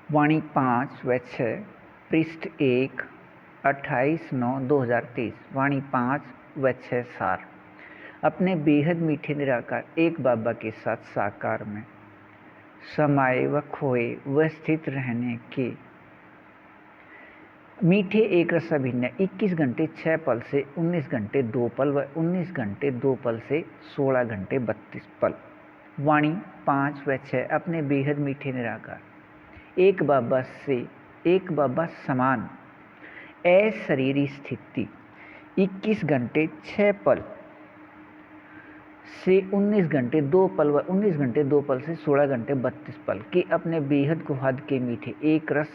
वाणी 5 व 6 पृष्ठ 1 28/9/2023 वाणी 5 व 6 सार। अपने बेहद मीठे निराकार एक बाबा के साथ साकार में समाये व खोए व स्थित रहने के मीठे एक रस अभिनय 21 घंटे 6 पल से 19 घंटे 2 पल व 19 घंटे 2 पल से 16 घंटे 32 पल। वाणी 5 व 6 अपने बेहद मीठे निराकार एक बाबा से एक बाबा समान अशरीरी स्थिति 21 घंटे 6 पल से 19 घंटे 2 पल व 19 घंटे 2 पल से 16 घंटे 32 पल के अपने बेहद को हद के मीठे एक रस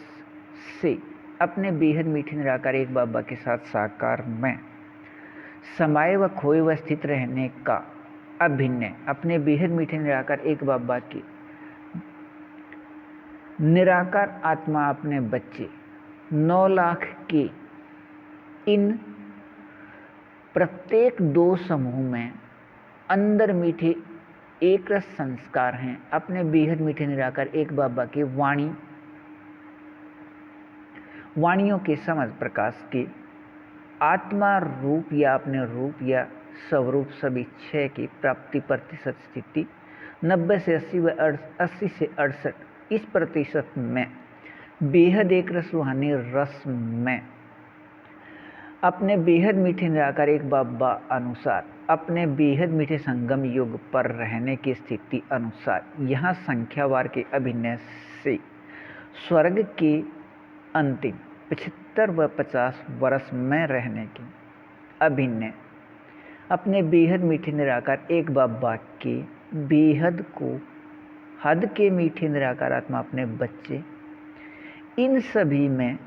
से अपने बेहद मीठे निराकार एक बाबा के साथ साकार में समाये व खोए व स्थित रहने का अभिनय अपने बेहद मीठे निराकार एक बाबा की निराकार आत्मा अपने बच्चे 9 लाख के इन प्रत्येक 2 समूह में अंदर मीठे एक रस संस्कार हैं। अपने बेहद मीठे निराकार एक बाबा के वाणियों के समझ प्रकाश के आत्मा रूप या अपने रूप या स्वरूप सभी 6 की प्राप्ति प्रतिशत स्थिति 90 से 80 व 80 से 68 इस प्रतिशत में बेहद एक रस रूहानी रस में अपने बेहद मीठे निराकार एक बाबा अनुसार अपने बेहद मीठे संगम युग पर रहने की स्थिति अनुसार यहाँ संख्यावार के अभिनय से स्वर्ग के अंतिम 75 व 50 वर्ष में रहने की अभिनय अपने बेहद मीठे निराकार एक बाबा के बेहद को हद के मीठे निराकार आत्मा अपने बच्चे इन सभी में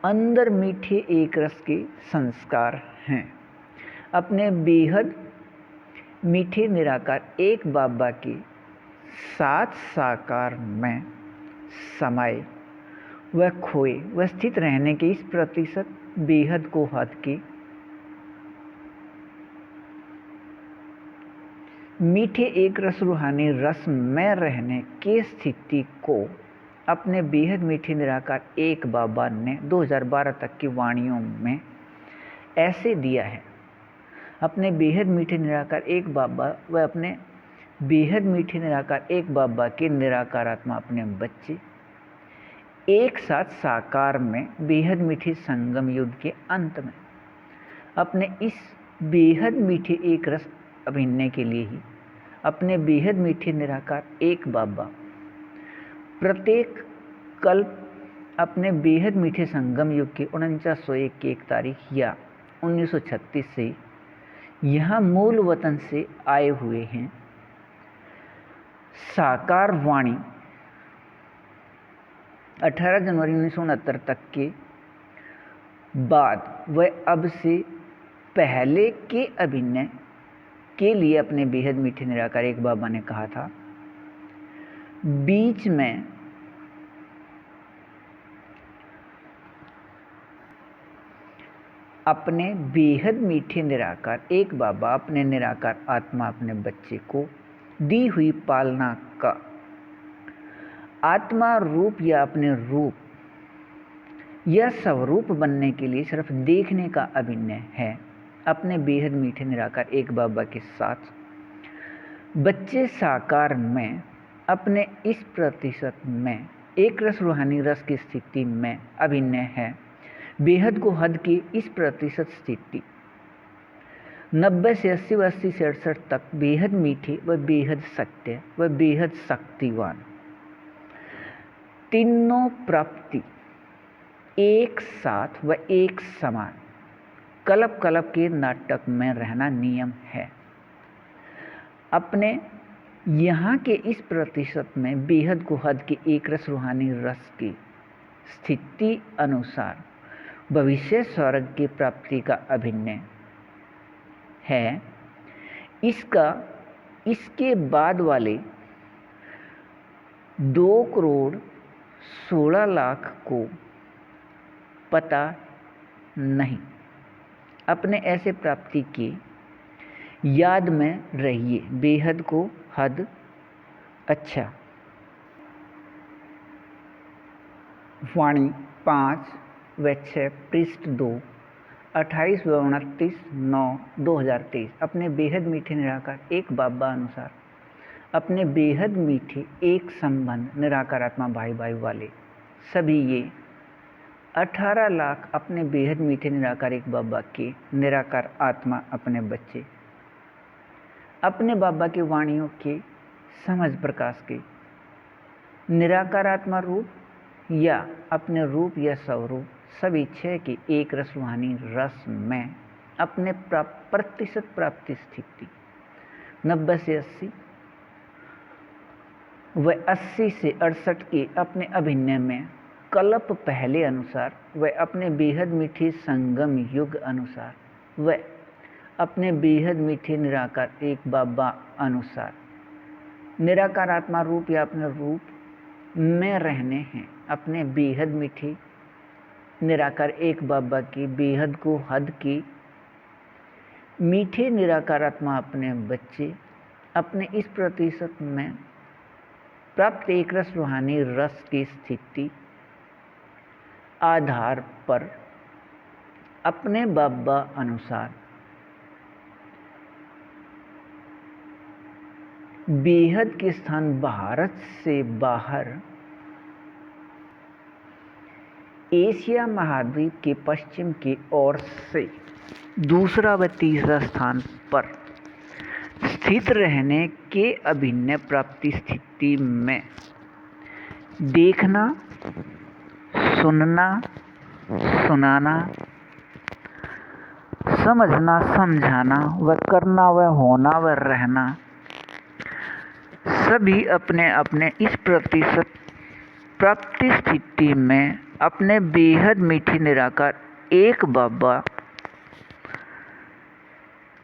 अंदर मीठे एक रस के संस्कार हैं। अपने बेहद मीठे निराकार एक बाबा के साथ साकार में समाये व खोए व स्थित रहने के इस प्रतिशत बेहद को हद के मीठे एक रस रूहानी रस में रहने के स्थिति को अपने बेहद मीठे निराकार एक बाबा ने 2012 तक की वाणियों में ऐसे दिया है। अपने बेहद मीठे निराकार एक बाबा व अपने बेहद मीठे निराकार एक बाबा के निराकार आत्मा अपने बच्चे एक साथ साकार में बेहद मीठे संगम युग के अंत में अपने इस बेहद मीठे एक रस अभिनय के लिए ही अपने बेहद मीठे निराकार एक बाबा प्रत्येक कल्प अपने बेहद मीठे संगम युग के 4901 की 1 तारीख या 1936 से यहाँ मूल वतन से आए हुए हैं। साकार वाणी 18 जनवरी 1969 तक के बाद व अब से पहले के अभिनय के लिए अपने बेहद मीठे निराकार एक बाबा ने कहा था, बीच में अपने बेहद मीठे निराकार एक बाबा अपने निराकार आत्मा अपने बच्चे को दी हुई पालना का आत्मा रूप या अपने रूप या स्वरूप बनने के लिए सिर्फ देखने का अभिनय है। अपने बेहद मीठे निराकार एक बाबा के साथ बच्चे साकार में अपने इस प्रतिशत में एक रस रूहानी रस की स्थिति में अभिनय है। बेहद को हद की इस प्रतिशत स्थिति 90 से 80 व 80 से 68 तक बेहद मीठे व बेहद सत्य व बेहद शक्तिवान तीनों प्राप्ति एक साथ व एक समान कल्प कल्प के नाटक में रहना नियम है। अपने यहाँ के इस प्रतिशत में बेहद को हद की एक रस रूहानी रस की स्थिति अनुसार भविष्य स्वर्ग की प्राप्ति का अभिनय है। इसके बाद वाले 2,16,00,000 को पता नहीं। अपने ऐसे प्राप्ति की याद में रहिए। बेहद को हद अच्छा वाणी 5 व 6 पृष्ठ 2 28 व 29/9/2023। अपने बेहद मीठे निराकार एक बाबा अनुसार अपने बेहद मीठे एक संबंध निराकार आत्मा भाई भाई वाले सभी ये 18 लाख अपने बेहद मीठे निराकार एक बाबा के निराकार आत्मा अपने बच्चे अपने बाबा की वाणियों के समझ प्रकाश के निराकार आत्मा रूप या अपने रूप या स्वरूप सभी छह की एक रस रूहानी रस में अपने प्रतिशत प्राप्ति स्थिति 90 से 80 व 80 से 68 के अपने अभिनय में कल्प पहले अनुसार व अपने बेहद मीठे संगम युग अनुसार व अपने बेहद मीठे निराकार एक बाबा अनुसार निराकार आत्मा रूप या अपने रूप में रहने हैं। अपने बेहद मीठे निराकार एक बाबा की बेहद को हद की मीठे निराकार आत्मा अपने बच्चे अपने इस प्रतिशत में प्राप्त एक रस रूहानी रस की स्थिति आधार पर अपने बाबा अनुसार बेहद के स्थान भारत से बाहर एशिया महाद्वीप के पश्चिम की ओर से दूसरा व तीसरा स्थान पर स्थित रहने के अभिनय प्राप्ति स्थिति में देखना, सुनना, सुनाना, समझना, समझाना व करना व होना व रहना सभी अपने अपने इस प्रतिशत प्राप्ति स्थिति में अपने बेहद मीठी निराकार एक बाबा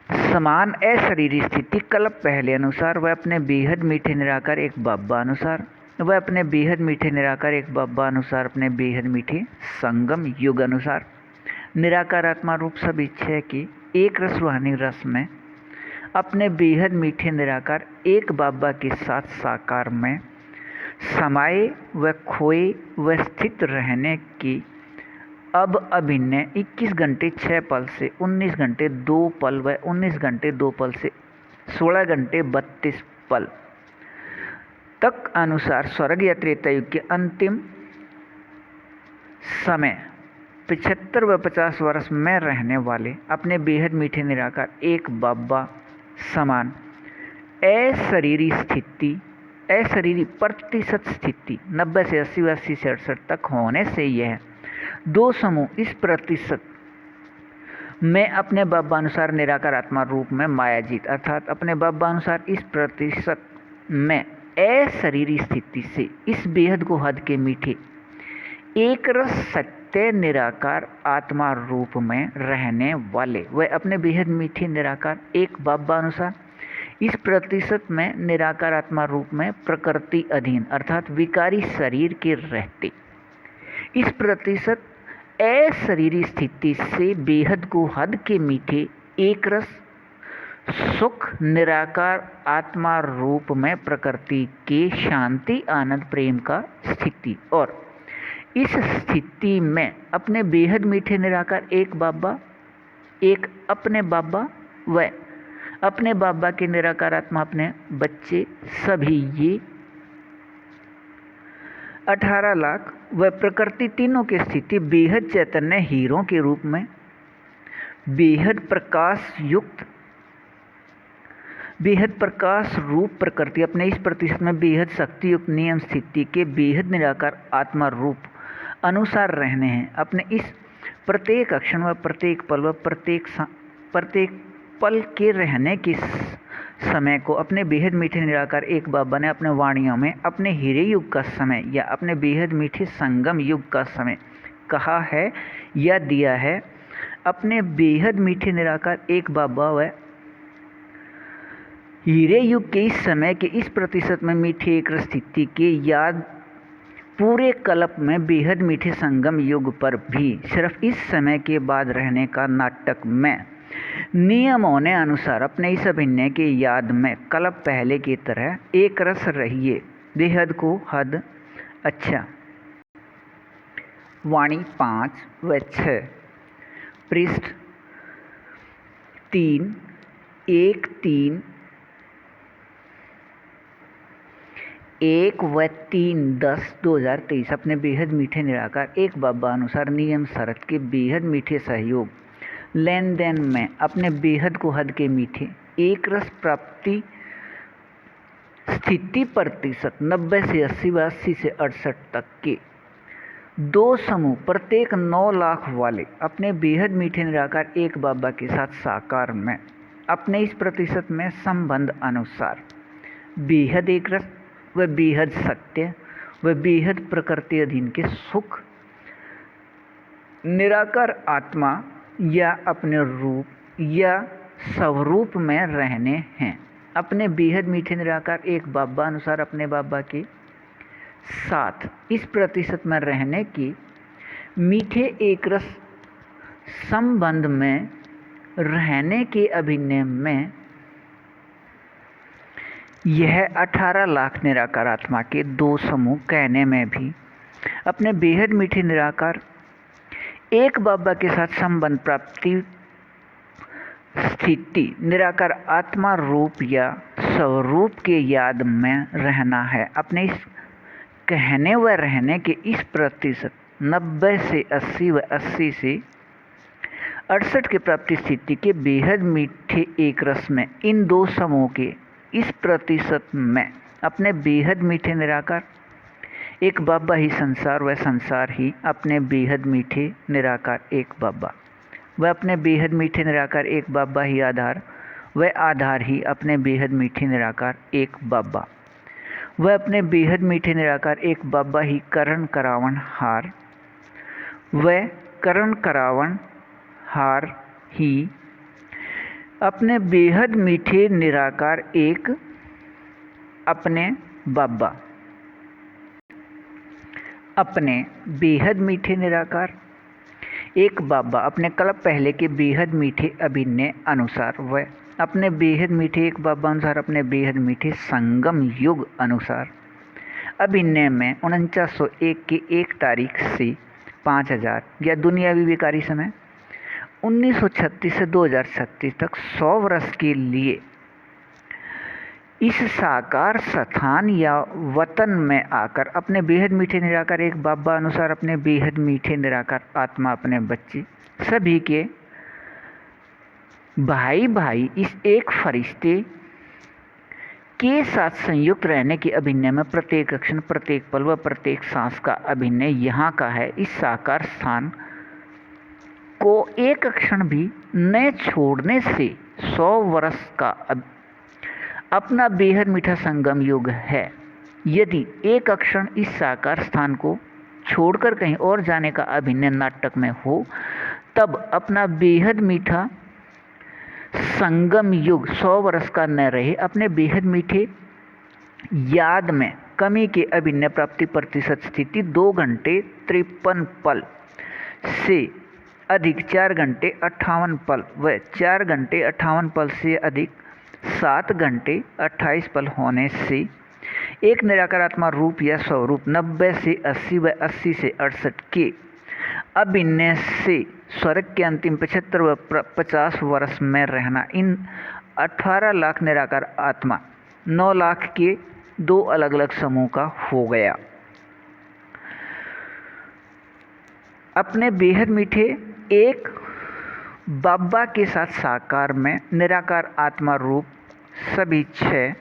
समान अशरीरी स्थिति कल्प पहले अनुसार वह अपने बेहद मीठे निराकार एक बाबा अनुसार वह अपने बेहद मीठे निराकार एक बाबा अनुसार अपने बेहद मीठे संगम युग अनुसार निराकार आत्मा रूप सब इच्छा की एक रस रूहानी रस में अपने बेहद मीठे निराकार एक बाबा के साथ साकार में समाये व खोए व स्थित रहने की अब अभिनय 21 घंटे 6 पल से 19 घंटे 2 पल व 19 घंटे 2 पल से 16 घंटे 32 पल तक अनुसार स्वर्ग या त्रेता युग के अंतिम समय 75 व 50 वर्ष में रहने वाले अपने बेहद मीठे निराकार एक बाबा समान अशरीरी स्थिति अशरीरी प्रतिशत स्थिति 90 से 80 व 80 से 68 तक होने से यह दो समूह इस प्रतिशत में अपने बाबा अनुसार निराकार आत्मा रूप में मायाजीत अर्थात अपने बाबा अनुसार इस प्रतिशत में अशरीरी स्थिति से इस बेहद को हद के मीठे एक रस सत्य निराकार आत्मा रूप में रहने वाले वह अपने बेहद मीठे निराकार एक बाबा अनुसार इस प्रतिशत में निराकार आत्मा रूप में प्रकृति अधीन अर्थात विकारी शरीर के रहते इस प्रतिशत अशरीरी स्थिति से बेहद को हद के मीठे एक रस सुख निराकार आत्मा रूप में प्रकृति के शांति आनंद प्रेम का स्थिति और इस स्थिति में अपने बेहद मीठे निराकार एक बाबा एक अपने बाबा व अपने बाबा के निराकार आत्मा अपने बच्चे सभी ये 18 लाख व प्रकृति तीनों की स्थिति बेहद चैतन्य हीरों के रूप में बेहद प्रकाश युक्त बेहद प्रकाश रूप प्रकृति अपने इस प्रतिशत में बेहद शक्ति युक्त नियम स्थिति के बेहद निराकार आत्मा रूप अनुसार रहने हैं। अपने इस प्रत्येक अक्षण व प्रत्येक पल व प्रत्येक पल के रहने के समय को अपने बेहद मीठे निराकार एक बाबा ने अपने वाणियों में अपने हीरे युग का समय या अपने बेहद मीठे संगम युग का समय कहा है या दिया है। अपने बेहद मीठे निराकार एक बाबा व हीरे युग के इस समय के इस प्रतिशत में मीठे एक स्थिति के याद पूरे कल्प में बेहद मीठे संगम युग पर भी सिर्फ इस समय के बाद रहने का नाटक में नियमों ने अनुसार अपने इस अभिनय के याद में कल्प पहले की तरह एक रस रहिए बेहद को हद अच्छा वाणी 5 व 6, पृष्ठ 3, 1, 3, 1 व 3, 10, 2023 अपने बेहद मीठे निराकार एक बाबा अनुसार नियम शरत के बेहद मीठे सहयोग लेन देन में अपने बेहद को हद के मीठे एक रस प्राप्ति स्थिति प्रतिशत 90 से 80 व 80 से 68 तक के दो समूह प्रत्येक 9 लाख वाले अपने बेहद मीठे निराकार एक बाबा के साथ साकार में अपने इस प्रतिशत में संबंध अनुसार बेहद एक रस व बेहद सत्य व बेहद प्रकृति अधीन के सुख निराकार आत्मा या अपने रूप या स्वरूप में रहने हैं। अपने बेहद मीठे निराकार एक बाबा अनुसार अपने बाबा के साथ इस प्रतिशत में रहने की मीठे एक रस संबंध में रहने के अभिनय में यह 18 लाख निराकार आत्मा के दो समूह कहने में भी अपने बेहद मीठे निराकार एक बाबा के साथ संबंध प्राप्ति स्थिति निराकार आत्मा रूप या स्वरूप के याद में रहना है। अपने इस कहने व रहने के इस प्रतिशत 90 से 80 व 80 से 68 के प्राप्ति स्थिति के बेहद मीठे एक रस में इन दो समूह के इस प्रतिशत में अपने बेहद मीठे निराकार एक बाबा ही संसार व संसार ही अपने बेहद मीठे निराकार एक बाबा व अपने बेहद मीठे निराकार एक बाबा ही आधार व आधार ही अपने बेहद मीठे निराकार एक बाबा व अपने बेहद मीठे निराकार एक बाबा ही करण करावन हार व करण करावन हार ही अपने बेहद मीठे निराकार एक अपने बाबा अपने बेहद मीठे निराकार एक बाबा अपने कल्प पहले के बेहद मीठे अभिनय अनुसार व अपने बेहद मीठे एक बाबा अनुसार अपने बेहद मीठे संगम युग अनुसार अभिनय में 4901 की 1 तारीख से 5000 या दुनियावी विकारी समय 1936 से 2036 तक 100 वर्ष के लिए इस साकार स्थान या वतन में आकर अपने बेहद मीठे निराकार एक बाबा अनुसार अपने बेहद मीठे निराकार आत्मा अपने बच्चे सभी के भाई भाई इस एक फरिश्ते के साथ संयुक्त रहने के अभिनय में प्रत्येक क्षण प्रत्येक पल व प्रत्येक सांस का अभिनय यहाँ का है। इस साकार स्थान को एक क्षण भी न छोड़ने से 100 वर्ष का अपना बेहद मीठा संगम युग है। यदि एक क्षण इस साकार स्थान को छोड़कर कहीं और जाने का अभिनय नाटक में हो तब अपना बेहद मीठा संगम युग 100 वर्ष का न रहे। अपने बेहद मीठे याद में कमी के अभिनय प्राप्ति प्रतिशत स्थिति 2 घंटे 53 पल से अधिक 4 घंटे 58 पल व 4 घंटे 58 पल से अधिक 7 घंटे 28 पल होने से एक निराकार आत्मा रूप या स्वरूप 90 से 80 व 80 से 68 के अभिनय से स्वर्ग के अंतिम 75 व 50 वर्ष में रहना इन 18 लाख निराकार आत्मा 9 लाख के 2 अलग अलग समूह का हो गया। अपने बेहद मीठे एक बाबा के साथ साकार में निराकार आत्मा रूप सभी 6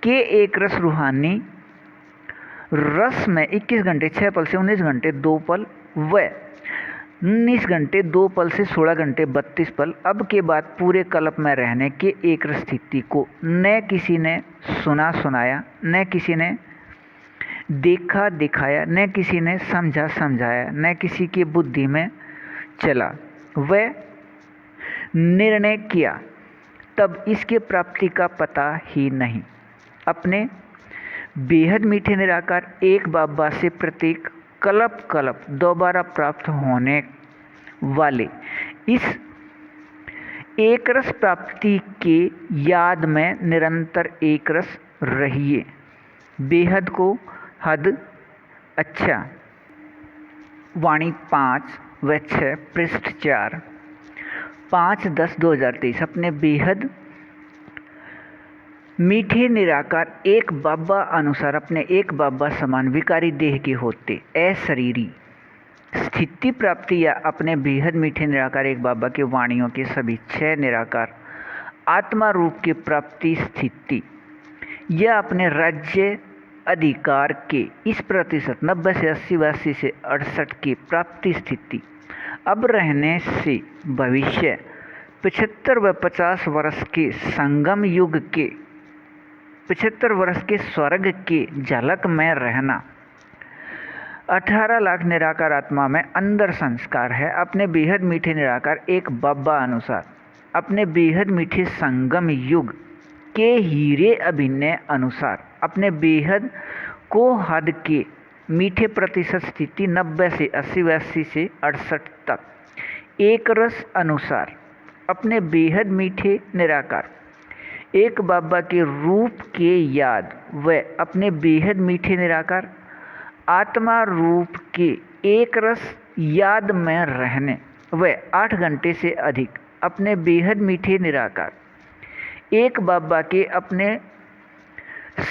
के एक रस रूहानी रस में 21 घंटे 6 पल से 19 घंटे 2 पल व 19 घंटे 2 पल से 16 घंटे 32 पल अब के बाद पूरे कल्प में रहने के एक रस स्थिति को न किसी ने सुना सुनाया, न किसी ने देखा दिखाया, न किसी ने समझा समझाया, न किसी की बुद्धि में चला व निर्णय किया, तब इसके प्राप्ति का पता ही नहीं। अपने बेहद मीठे निराकार एक बाबा से प्रत्येक कल्प कल्प दोबारा प्राप्त होने वाले इस एक रस प्राप्ति के याद में निरंतर एक रस रहिए। बेहद को हद अच्छा वाणी 5 व 6 पृष्ठ 4 5/10/2023 अपने बेहद मीठे निराकार एक बाबा अनुसार अपने एक बाबा समान विकारी देह के होते अशरीरी स्थिति प्राप्ति या अपने बेहद मीठे निराकार एक बाबा के वाणियों के सभी 6 निराकार आत्मा रूप की प्राप्ति स्थिति या अपने राज्य अधिकार के इस प्रतिशत 90 से 80 व 80 से 68 की प्राप्ति स्थिति अब रहने से भविष्य 75 व 50 वर्ष के संगम युग के 75 वर्ष के स्वर्ग के झलक में रहना 18 लाख निराकार आत्मा में अंदर संस्कार है अपने बेहद मीठे निराकार एक बाबा अनुसार अपने बेहद मीठे संगम युग के हीरे अभिनय अनुसार अपने बेहद को हद के मीठे प्रतिशत स्थिति 90 से 80 व 80 से 68 तक एक रस अनुसार अपने बेहद मीठे निराकार एक बाबा के रूप के याद व अपने बेहद मीठे निराकार आत्मा रूप के एक रस याद में रहने व 8 घंटे से अधिक अपने बेहद मीठे निराकार एक बाबा के अपने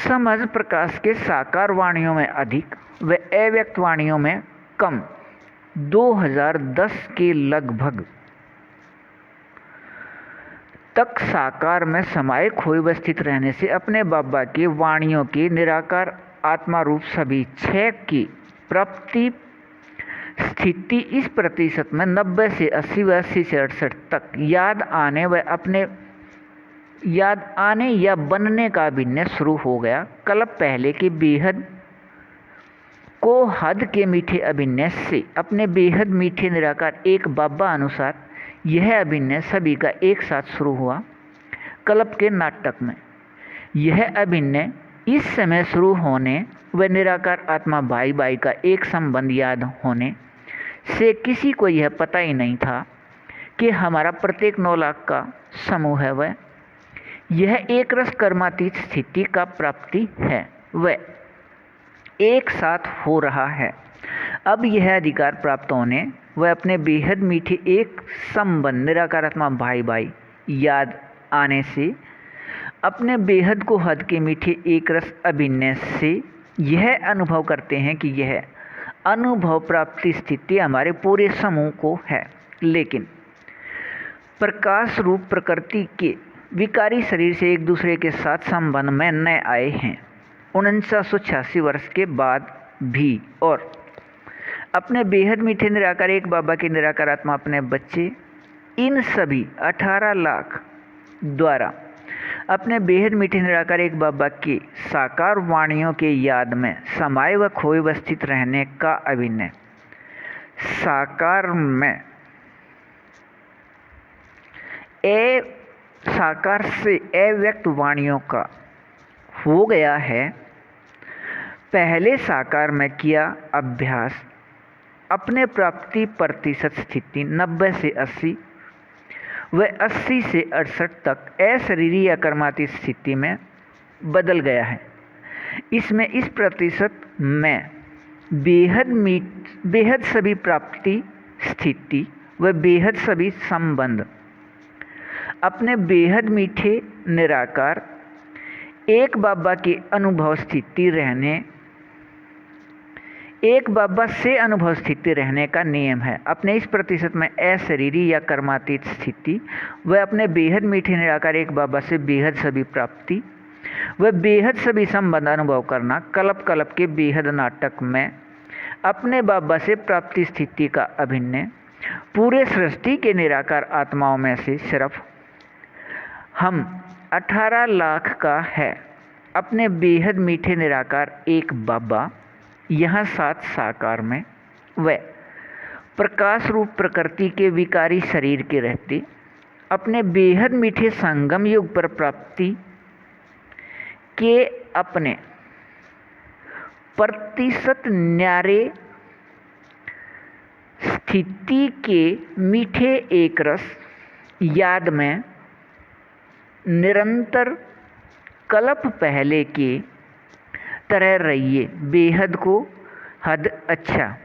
समझ प्रकाश के साकार वाणियों में अधिक व अव्यक्त वाणियों में कम 2010 के लगभग तक साकार में समाये खोए व स्थित रहने से अपने बाबा के वाणियों के निराकार आत्मा रूप सभी 6 की प्राप्ति स्थिति इस प्रतिशत में 90 से 80 व 80 से 68 तक याद आने या बनने का अभिनय शुरू हो गया कल्प पहले के बेहद को हद के मीठे अभिनय से अपने बेहद मीठे निराकार एक बाबा अनुसार यह अभिनय सभी का एक साथ शुरू हुआ कल्प के नाटक में। यह अभिनय इस समय शुरू होने व निराकार आत्मा भाई भाई का एक संबंध याद होने से किसी को यह पता ही नहीं था कि हमारा प्रत्येक 9 लाख का समूह है वह यह एक रस कर्मातीत स्थिति का प्राप्ति है वह एक साथ हो रहा है। अब यह अधिकार प्राप्त होने वह अपने बेहद मीठे एक संबंध निराकार आत्मा भाई भाई याद आने से अपने बेहद को हद के मीठे एक रस अभिनय से यह अनुभव करते हैं कि यह अनुभव प्राप्ति स्थिति हमारे पूरे समूह को है लेकिन प्रकाश रूप प्रकृति के विकारी शरीर से एक दूसरे के साथ संबंध में न आए हैं 1986 वर्ष के बाद भी और अपने बेहद मीठे निराकार एक बाबा के निराकार आत्मा अपने बच्चे इन सभी 18 लाख द्वारा अपने बेहद मीठे निराकार एक बाबा की साकार वाणियों के याद में समाये व खोए व स्थित रहने का अभिनय साकार में साकार से अव्यक्त वाणियों का हो गया है। पहले साकार में किया अभ्यास अपने प्राप्ति प्रतिशत स्थिति 90 से 80 व 80 से 68 तक अशरीरी या कर्मातीत स्थिति में बदल गया है। इसमें इस प्रतिशत में बेहद सभी प्राप्ति स्थिति व बेहद सभी संबंध अपने बेहद मीठे निराकार एक बाबा की अनुभव स्थिति रहने एक बाबा से अनुभव स्थिति रहने का नियम है। अपने इस प्रतिशत में अशरीरी या कर्मातीत स्थिति व अपने बेहद मीठे निराकार एक बाबा से बेहद सभी प्राप्ति व बेहद सभी संबंध अनुभव करना कल्प के बेहद नाटक में अपने बाबा से प्राप्ति स्थिति का अभिनय पूरे सृष्टि के निराकार आत्माओं में से सिर्फ हम 18 लाख का है। अपने बेहद मीठे निराकार एक बाबा यहाँ साथ साकार में व प्रकाश रूप प्रकृति के विकारी शरीर के रहते अपने बेहद मीठे संगम युग पर प्राप्ति के अपने प्रतिशत न्यारे स्थिति के मीठे एक रस याद में निरंतर कल्प पहले के तरह रहिए। बेहद को हद अच्छा।